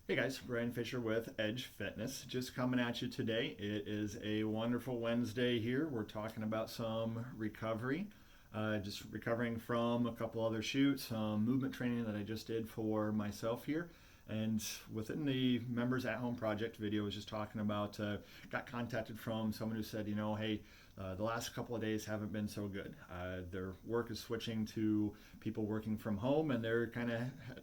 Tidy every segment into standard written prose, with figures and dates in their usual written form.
Hey guys, Brian Fisher with Edge Fitness. Just coming at you today. It is a wonderful Wednesday here. We're talking about some recovery, just recovering from a couple other shoots, some movement training that I just did for myself here. And within the Members at Home Project video, I was just talking about, got contacted from someone who said, hey, the last couple of days haven't been so good. Their work is switching to people working from home, and they're kind of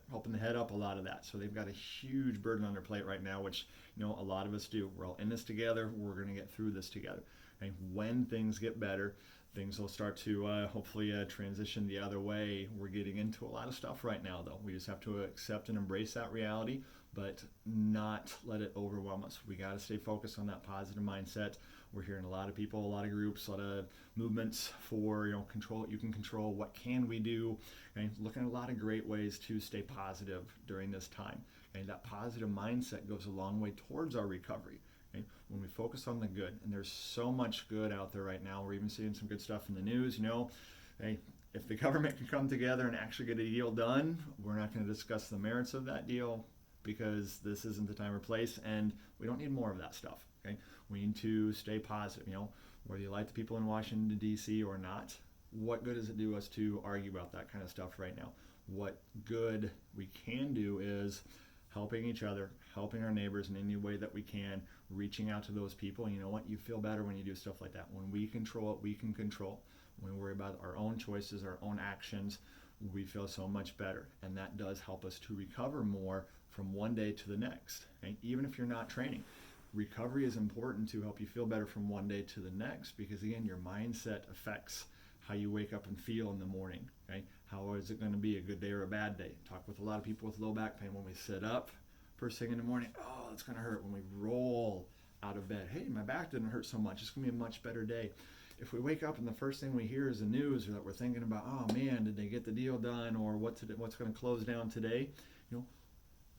helping to head up a lot of that. So they've got a huge burden on their plate right now, which a lot of us do. We're all in this together. We're going to get through this together. And when things get better, things will start to hopefully transition the other way. We're getting into a lot of stuff right now, though. We just have to accept and embrace that reality, but not let it overwhelm us. We got to stay focused on that positive mindset. We're hearing a lot of people, a lot of groups, a lot of movements for control what you can control. What can we do? And looking at a lot of great ways to stay positive during this time. And that positive mindset goes a long way towards our recovery. Okay? When we focus on the good, and there's so much good out there right now. We're even seeing some good stuff in the news. Hey, if the government can come together and actually get a deal done, we're not going to discuss the merits of that deal because this isn't the time or place, and we don't need more of that stuff. Okay, we need to stay positive. Whether you like the people in Washington D.C. or not, what good does it do us to argue about that kind of stuff right now? What good we can do is helping each other, helping our neighbors in any way that we can, reaching out to those people. You know what? You feel better when you do stuff like that. When we control what we can control, when we worry about our own choices, our own actions, we feel so much better. And that does help us to recover more from one day to the next. Okay? Even if you're not training, recovery is important to help you feel better from one day to the next because, again, your mindset affects how you wake up and feel in the morning. Okay? How is it going to be, a good day or a bad day? Talk with a lot of people with low back pain. When we sit up first thing in the morning, oh, it's going to hurt. When we roll out of bed, hey, my back didn't hurt so much. It's going to be a much better day. If we wake up and the first thing we hear is the news, or that we're thinking about, oh man, did they get the deal done, or what's going to close down today?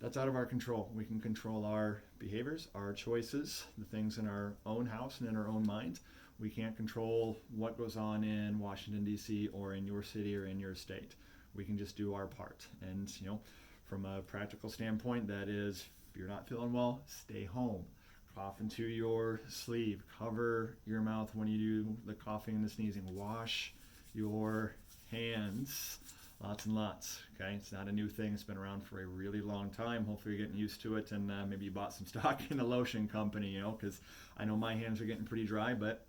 That's out of our control. We can control our behaviors, our choices, the things in our own house and in our own minds. We can't control what goes on in Washington, D.C. or in your city or in your state. We can just do our part. And, from a practical standpoint, that is, if you're not feeling well, stay home. Cough into your sleeve. Cover your mouth when you do the coughing and the sneezing. Wash your hands. Lots and lots. Okay, it's not a new thing. It's been around for a really long time. Hopefully you're getting used to it, and maybe you bought some stock in a lotion company, because I know my hands are getting pretty dry, but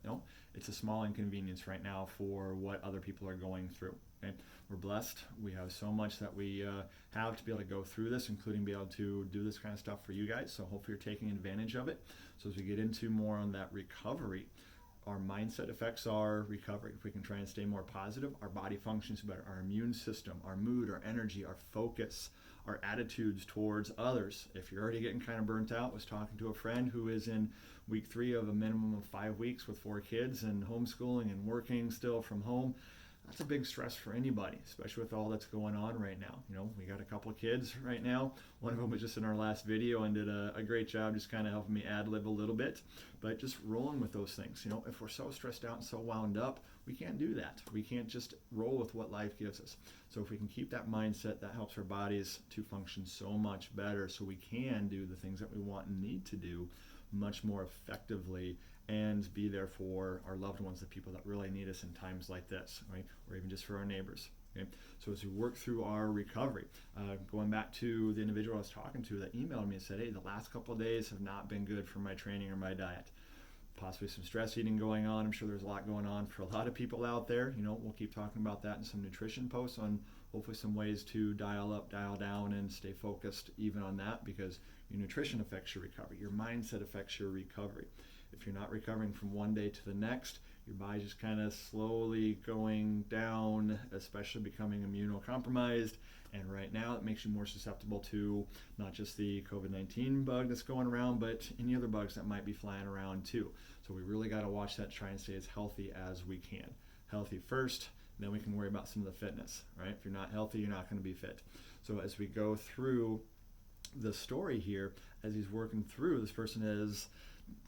it's a small inconvenience right now for what other people are going through. Okay, we're blessed. We have so much that we have to be able to go through this, including be able to do this kind of stuff for you guys. So hopefully you're taking advantage of it. So as we get into more on that recovery, our mindset affects our recovery. If we can try and stay more positive, our body functions better. Our immune system, our mood, our energy, our focus, our attitudes towards others. If you're already getting kind of burnt out, was talking to a friend who is in week 3 of a minimum of 5 weeks with 4 kids and homeschooling and working still from home. That's a big stress for anybody, especially with all that's going on right now. We got a couple of kids right now. One of them was just in our last video and did a great job just kind of helping me ad-lib a little bit. But just rolling with those things. If we're so stressed out and so wound up, we can't do that. We can't just roll with what life gives us. So if we can keep that mindset, that helps our bodies to function so much better, so we can do the things that we want and need to do much more effectively and be there for our loved ones, the people that really need us in times like this, right? Or even just for our neighbors. Okay? So as we work through our recovery, going back to the individual I was talking to that emailed me and said, hey, the last couple of days have not been good for my training or my diet. Possibly some stress eating going on. I'm sure there's a lot going on for a lot of people out there. We'll keep talking about that in some nutrition posts on hopefully some ways to dial up, dial down, and stay focused even on that, because your nutrition affects your recovery. Your mindset affects your recovery. If you're not recovering from one day to the next, your body's just kind of slowly going down, especially becoming immunocompromised. And right now, it makes you more susceptible to not just the COVID-19 bug that's going around, but any other bugs that might be flying around too. So we really got to watch that, try and stay as healthy as we can. Healthy first, then we can worry about some of the fitness, right? If you're not healthy, you're not going to be fit. So as we go through the story here, as he's working through, this person is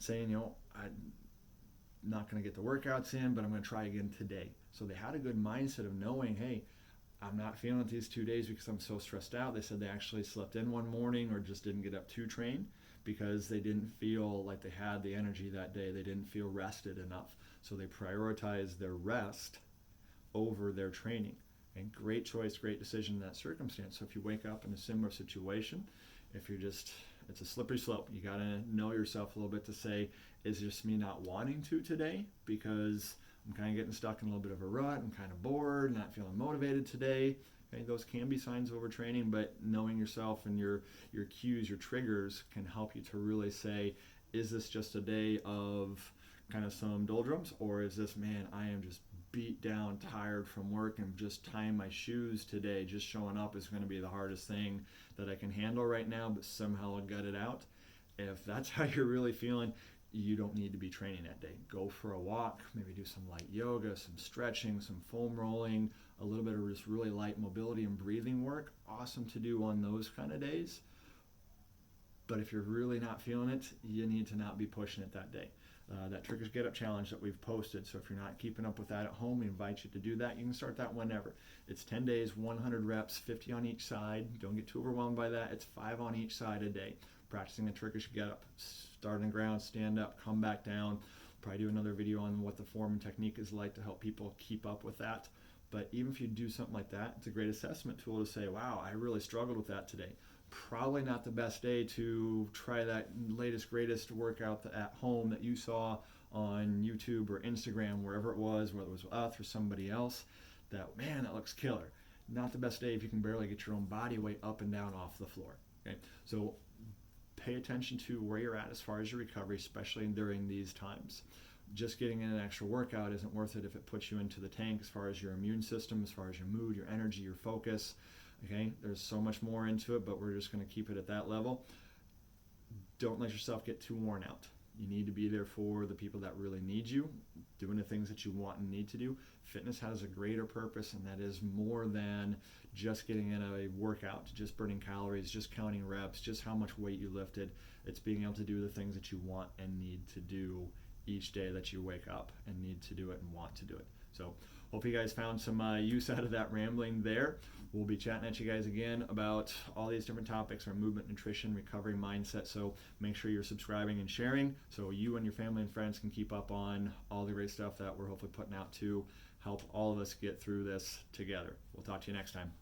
saying, I'm not going to get the workouts in, but I'm going to try again today. So they had a good mindset of knowing, hey, I'm not feeling it these 2 days because I'm so stressed out. They said they actually slept in one morning or just didn't get up to train because they didn't feel like they had the energy that day. They didn't feel rested enough. So they prioritized their rest over their training. And great choice, great decision in that circumstance. So if you wake up in a similar situation, if you're just, it's a slippery slope. You got to know yourself a little bit to say, is it just me not wanting to today because I'm kind of getting stuck in a little bit of a rut, I'm kind of bored, not feeling motivated today. Okay, those can be signs of overtraining, but knowing yourself and your cues, your triggers can help you to really say, is this just a day of kind of some doldrums, or is this, man, I am just beat down, tired from work, and just tying my shoes today, just showing up is going to be the hardest thing that I can handle right now, but somehow I'll gut it out. If that's how you're really feeling, you don't need to be training that day. Go for a walk, maybe do some light yoga, some stretching, some foam rolling, a little bit of just really light mobility and breathing work. Awesome to do on those kind of days. But if you're really not feeling it, you need to not be pushing it that day. That Trickers Get Up Challenge that we've posted. So if you're not keeping up with that at home, we invite you to do that. You can start that whenever. It's 10 days, 100 reps, 50 on each side. Don't get too overwhelmed by that. It's 5 on each side a day. Practicing the Trickers Get Up. Start on the ground, stand up, come back down. Probably do another video on what the form and technique is like to help people keep up with that. But even if you do something like that, it's a great assessment tool to say, wow, I really struggled with that today. Probably not the best day to try that latest, greatest workout at home that you saw on YouTube or Instagram, wherever it was, whether it was us or somebody else, that, man, that looks killer. Not the best day if you can barely get your own body weight up and down off the floor. Okay, so pay attention to where you're at as far as your recovery, especially during these times. Just getting in an extra workout isn't worth it if it puts you into the tank as far as your immune system, as far as your mood, your energy, your focus. Okay, there's so much more into it, but we're just going to keep it at that level. Don't let yourself get too worn out. You need to be there for the people that really need you, doing the things that you want and need to do. Fitness has a greater purpose, and that is more than just getting in a workout, just burning calories, just counting reps, just how much weight you lifted. It's being able to do the things that you want and need to do each day that you wake up and need to do it and want to do it. So hope you guys found some use out of that rambling there. We'll be chatting at you guys again about all these different topics, our movement, nutrition, recovery, mindset. So make sure you're subscribing and sharing so you and your family and friends can keep up on all the great stuff that we're hopefully putting out to help all of us get through this together. We'll talk to you next time.